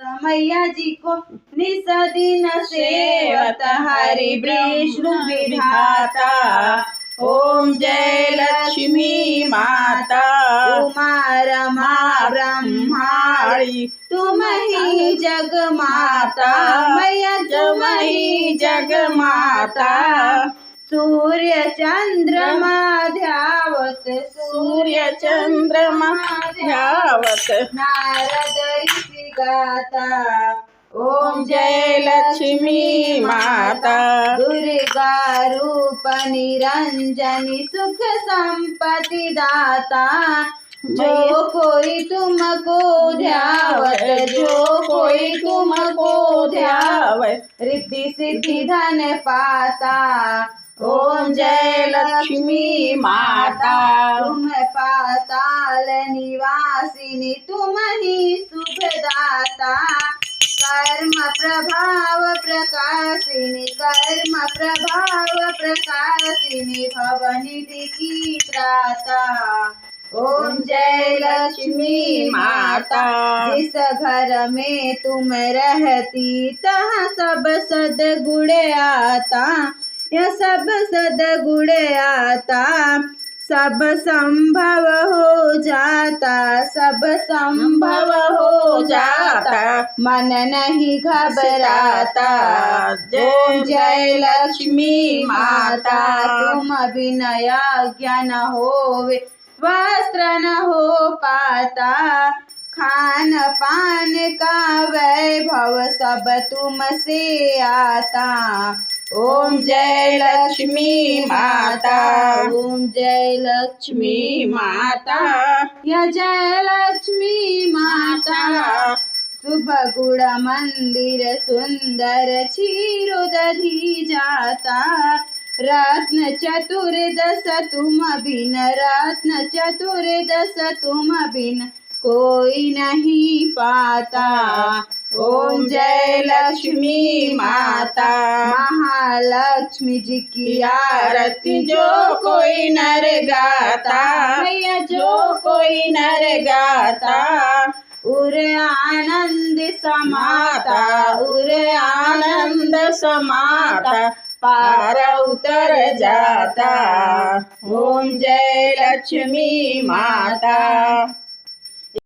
मैया जी को निस दिन सेवत हरि विष्णु विधाता। ओम जय लक्ष्मी माता उमा रमा ब्रह्माणी तुम ही जग माता। मैया तुम ही जग माता। सूर्य चंद्रमा ध्यावत सूर्य चंद्रमा ध्यावत नारद ऋषि गाता। ओम जय लक्ष्मी माता दुर्गा रूप निरंजनी सुख संपत्ति दाता। जो कोई तुमको ध्यावत जो कोई तुमको ध्यावत रिद्धि सिद्धि धन पाता। ओम जय लक्ष्मी माता तुम पाताल निवासिनी तुम ही शुभदाता। कर्म प्रभाव प्रकाशिनी कर्म प्रभाव प्रकाशिनी भवनिधि की त्राता। ओम जय लक्ष्मी माता। जिस घर में तुम रहती तहाँ सब सद्गुण आता। यह सब सद्गुण आता। सब संभव हो जाता सब संभव हो जाता। मन नहीं घबराता। ओम जय लक्ष्मी माता तुम विनय ज्ञान होवे वस्त्र न हो पाता। खान पान का वैभव सब तुम से आता। ओम जय लक्ष्मी माता ओम जय लक्ष्मी माता। या जय लक्ष्मी माता। शुभ गुण मंदिर सुंदर क्षीर दधी जाता। रत्न चतुर्दश तुम बिन रत्न चतुर्दश तुम बिन कोई नहीं पाता। ओम जय लक्ष्मी माता महालक्ष्मी जी की आरती जो कोई नर गाता। मैया जो कोई नर गाता उर आनंद समाता उर आनंद समाता पार उतर जाता। ओम जय लक्ष्मी माता।